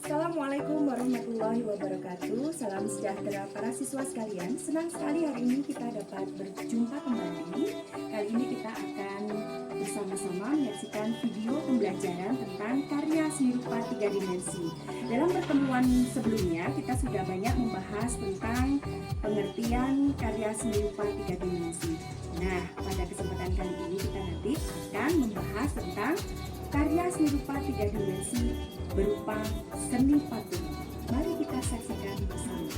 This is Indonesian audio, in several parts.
Assalamualaikum warahmatullahi wabarakatuh. Salam sejahtera para siswa sekalian. Senang sekali hari ini kita dapat berjumpa kembali. Kali ini kita akan bersama-sama menyaksikan video pembelajaran tentang karya seni rupa 3 dimensi. Dalam pertemuan sebelumnya kita sudah banyak membahas tentang pengertian karya seni rupa 3 dimensi. Nah, pada kesempatan kali ini kita nanti akan membahas tentang karya seni rupa 3 dimensi berupa seni patung. Mari kita saksikan bersama.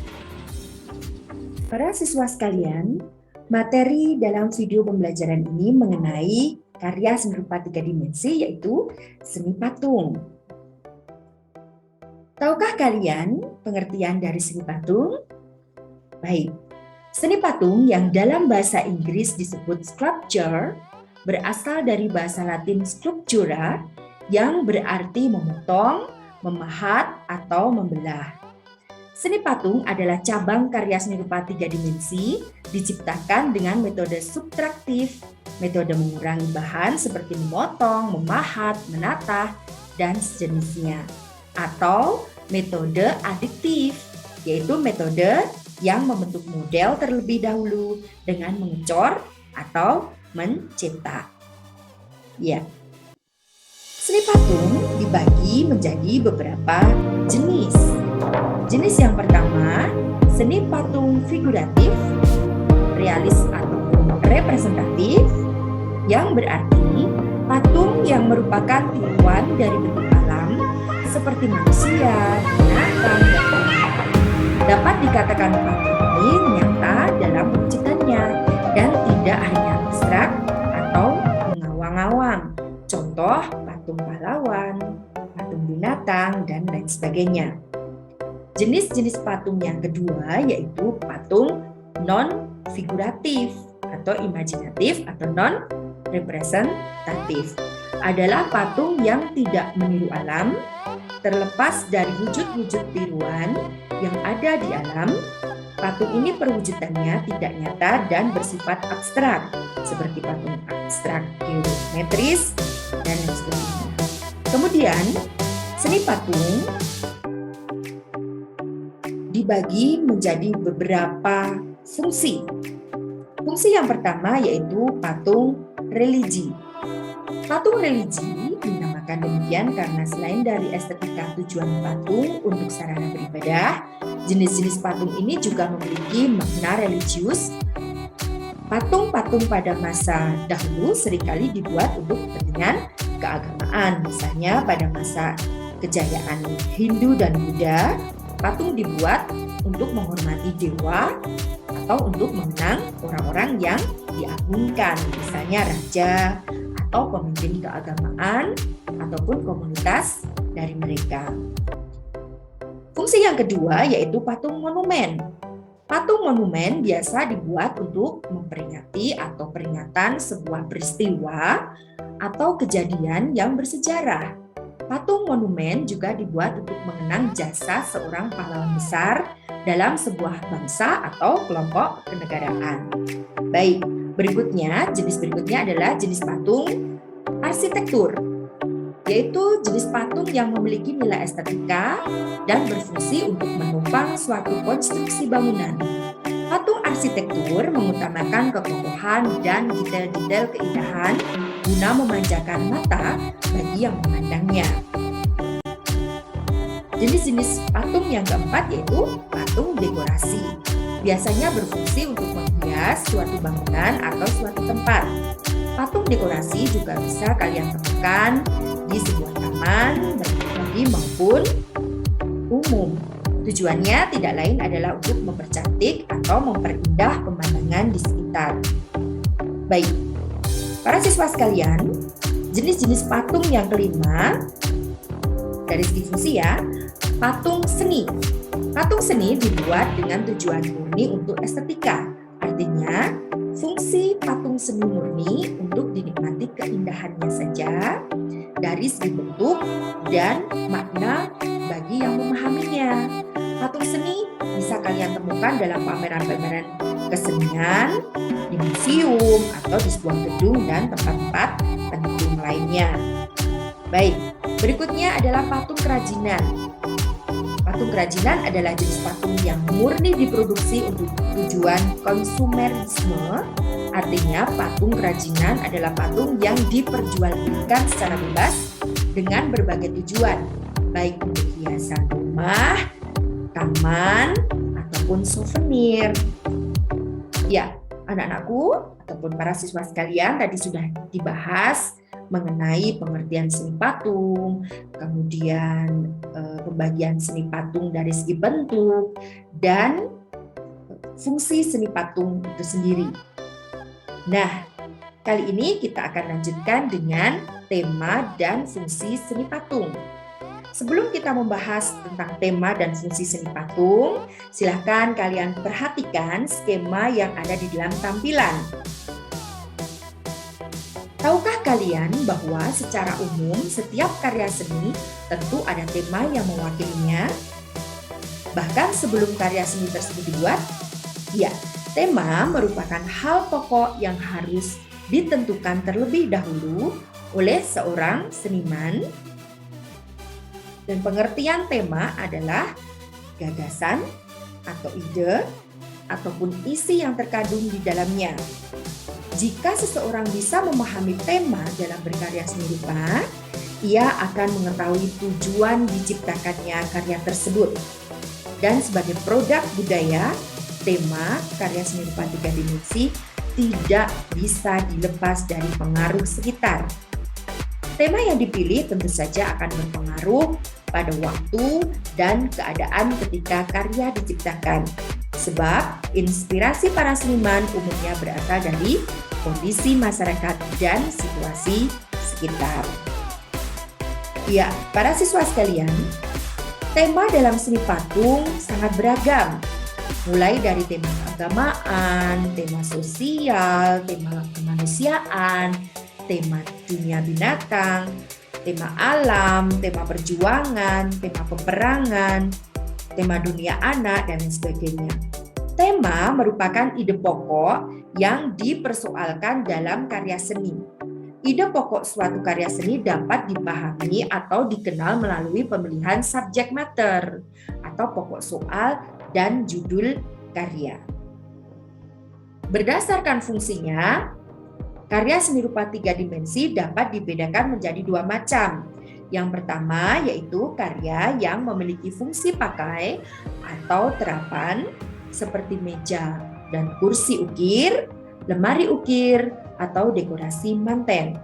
Para siswa sekalian, materi dalam video pembelajaran ini mengenai karya seni rupa 3 dimensi yaitu seni patung. Tahukah kalian pengertian dari seni patung? Baik, seni patung yang dalam bahasa Inggris disebut sculpture berasal dari bahasa Latin sculptura yang berarti memotong, memahat, atau membelah. Seni patung adalah cabang karya seni rupa 3 dimensi diciptakan dengan metode subtraktif, metode mengurangi bahan seperti memotong, memahat, menatah, dan sejenisnya. Atau metode adiktif, yaitu metode yang membentuk model terlebih dahulu dengan mengecor atau mencetak. Ya. Seni patung dibagi menjadi beberapa jenis. Jenis yang pertama, seni patung figuratif, realis atau representatif, yang berarti patung yang merupakan tiruan dari bentuk alam seperti manusia, binatang, dan hewan. Dapat dikatakan patung ini nyata dalam wujudnya dan tidak hanya abstrak atau mengawang-awang. Contoh patung pahlawan, patung binatang, dan lain sebagainya. Jenis-jenis patung yang kedua yaitu patung non-figuratif atau imajinatif atau non-representatif. Adalah patung yang tidak meniru alam, terlepas dari wujud-wujud tiruan yang ada di alam. Patung ini perwujudannya tidak nyata dan bersifat abstrak, seperti patung abstrak geometris dan lain sebagainya. Kemudian, seni patung dibagi menjadi beberapa fungsi. Fungsi yang pertama yaitu patung religi. Patung religi dinamakan demikian karena selain dari estetika tujuan patung untuk sarana beribadah, jenis-jenis patung ini juga memiliki makna religius. Patung-patung pada masa dahulu seringkali dibuat untuk kepentingan keagamaan. Misalnya pada masa kejayaan Hindu dan Buddha, patung dibuat untuk menghormati dewa atau untuk mengenang orang-orang yang diagungkan, misalnya raja atau pemimpin keagamaan ataupun komunitas dari mereka. Fungsi yang kedua yaitu patung monumen. Patung monumen biasa dibuat untuk memperingati atau peringatan sebuah peristiwa atau kejadian yang bersejarah. Patung monumen juga dibuat untuk mengenang jasa seorang pahlawan besar dalam sebuah bangsa atau kelompok kenegaraan. Baik, jenis berikutnya adalah jenis patung arsitektur, yaitu jenis patung yang memiliki nilai estetika dan berfungsi untuk menopang suatu konstruksi bangunan. Patung arsitektur mengutamakan kekokohan dan detail-detail keindahan guna memanjakan mata bagi yang memandangnya. Jenis-jenis patung yang keempat yaitu patung dekorasi. Biasanya berfungsi untuk menghias suatu bangunan atau suatu tempat. Patung dekorasi juga bisa kalian temukan di sebuah taman, baik pribadi maupun umum. Tujuannya tidak lain adalah untuk mempercantik atau memperindah pemandangan di sekitar. Baik, para siswa sekalian, jenis-jenis patung yang kelima dari segi fungsi ya, patung seni. Patung seni dibuat dengan tujuan murni untuk estetika. Artinya, fungsi patung seni murni untuk dinikmati keindahannya saja dari segi bentuk dan makna bagi yang memahaminya. Patung seni bisa kalian temukan dalam pameran-pameran kesenian, di museum, atau di sebuah gedung dan tempat-tempat penting lainnya. Baik, Berikutnya adalah patung kerajinan. Patung kerajinan adalah jenis patung yang murni diproduksi untuk tujuan konsumerisme. Artinya patung kerajinan adalah patung yang diperjualbelikan secara bebas dengan berbagai tujuan, baik untuk hiasan rumah, taman, ataupun souvenir. Ya, anak-anakku ataupun para siswa sekalian, tadi sudah dibahas mengenai pengertian seni patung, kemudian pembagian seni patung dari segi bentuk, dan fungsi seni patung itu sendiri. Nah, kali ini kita akan lanjutkan dengan tema dan fungsi seni patung. Sebelum kita membahas tentang tema dan fungsi seni patung, silakan kalian perhatikan skema yang ada di dalam tampilan. Tahukah kalian bahwa secara umum setiap karya seni tentu ada tema yang mewakilinya? Bahkan sebelum karya seni tersebut dibuat, ya, tema merupakan hal pokok yang harus ditentukan terlebih dahulu oleh seorang seniman. Dan pengertian tema adalah gagasan atau ide ataupun isi yang terkandung di dalamnya. Jika seseorang bisa memahami tema dalam berkarya seni rupa, ia akan mengetahui tujuan diciptakannya karya tersebut. Dan sebagai produk budaya, tema karya seni rupa 3 dimensi tidak bisa dilepas dari pengaruh sekitar. Tema yang dipilih tentu saja akan berpengaruh pada waktu dan keadaan ketika karya diciptakan. Sebab inspirasi para seniman umumnya berasal dari kondisi masyarakat dan situasi sekitar. Ya, para siswa sekalian, tema dalam seni patung sangat beragam. Mulai dari tema keagamaan, tema sosial, tema kemanusiaan, tema dunia binatang, tema alam, tema perjuangan, tema peperangan, tema dunia anak, dan lain sebagainya. Tema merupakan ide pokok yang dipersoalkan dalam karya seni. Ide pokok suatu karya seni dapat dipahami atau dikenal melalui pemilihan subject matter atau pokok soal dan judul karya. Berdasarkan fungsinya, karya seni rupa 3 dimensi dapat dibedakan menjadi 2 macam. Yang pertama yaitu karya yang memiliki fungsi pakai atau terapan seperti meja dan kursi ukir, lemari ukir, atau dekorasi manten.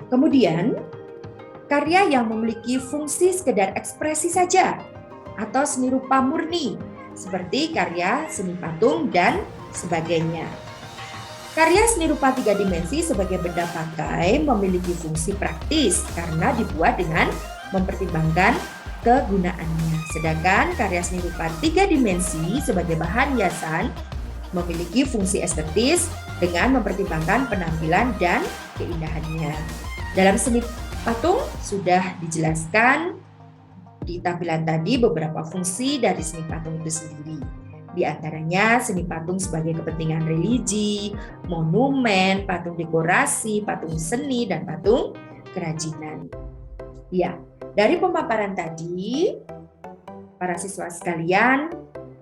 Kemudian, karya yang memiliki fungsi sekedar ekspresi saja atau seni rupa murni seperti karya seni patung dan sebagainya. Karya seni rupa 3 dimensi sebagai benda pakai memiliki fungsi praktis karena dibuat dengan mempertimbangkan kegunaannya. Sedangkan karya seni rupa 3 dimensi sebagai bahan hiasan memiliki fungsi estetis dengan mempertimbangkan penampilan dan keindahannya. Dalam seni patung sudah dijelaskan di tampilan tadi beberapa fungsi dari seni patung itu sendiri. Di antaranya seni patung sebagai kepentingan religi, monumen, patung dekorasi, patung seni, dan patung kerajinan. Ya, dari pemaparan tadi, para siswa sekalian,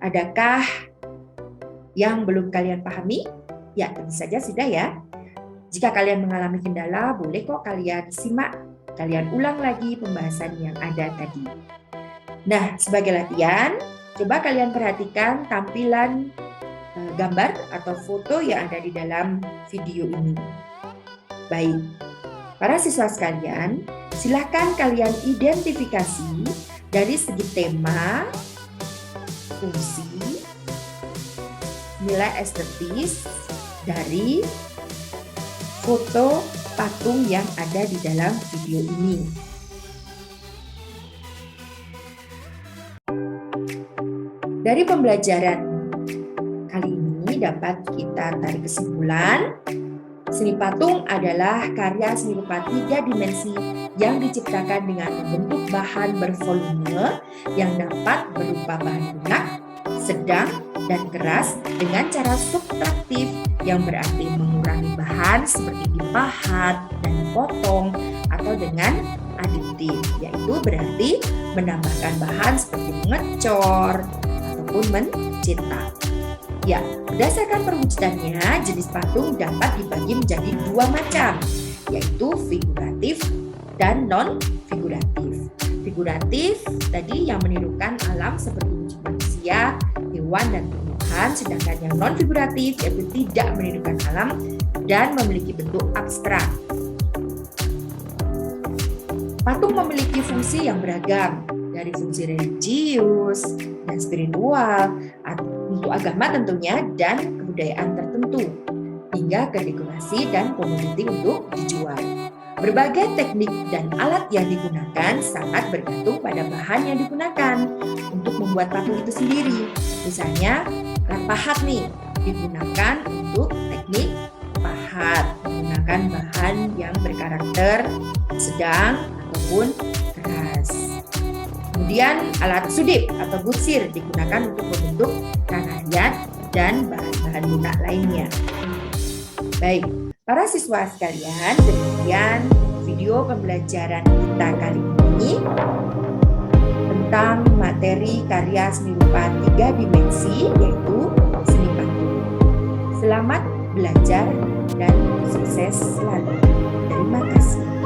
adakah yang belum kalian pahami? Ya, tentu saja sudah ya. Jika kalian mengalami kendala, boleh kok kalian simak, kalian ulang lagi pembahasan yang ada tadi. Nah, sebagai latihan, coba kalian perhatikan tampilan gambar atau foto yang ada di dalam video ini. Baik, para siswa sekalian, silakan kalian identifikasi dari segi tema, fungsi, nilai estetis dari foto patung yang ada di dalam video ini. Dari pembelajaran kali ini dapat kita tarik kesimpulan, seni patung adalah karya seni rupa 3 dimensi yang diciptakan dengan membentuk bahan bervolume yang dapat berupa bahan lunak, sedang, dan keras dengan cara subtraktif yang berarti mengurangi bahan seperti dipahat dan dipotong atau dengan aditif, yaitu berarti menambahkan bahan seperti mengecor ataupun mencetak. Ya, berdasarkan perwujudannya, jenis patung dapat dibagi menjadi dua macam, yaitu figuratif dan non-figuratif. Figuratif tadi yang menirukan alam seperti wujud manusia, hewan, dan tumbuhan, sedangkan yang non-figuratif yaitu tidak menirukan alam dan memiliki bentuk abstrak. Patung memiliki fungsi yang beragam, dari fungsi religius dan spiritual, untuk agama tentunya, dan kebudayaan tertentu, hingga ke dekorasi dan komoditi untuk dijual. Berbagai teknik dan alat yang digunakan sangat bergantung pada bahan yang digunakan untuk membuat patung itu sendiri. Misalnya, alat pahat nih digunakan untuk teknik pahat, menggunakan bahan yang berkarakter sedang ataupun keras. Kemudian alat sudip atau butsir digunakan untuk membentuk kanariat dan bahan-bahan lunak lainnya. Baik, para siswa sekalian, demikian video pembelajaran kita kali ini tentang materi karya seni rupa 3 dimensi, yaitu seni patung. Selamat belajar dan sukses selalu. Terima kasih.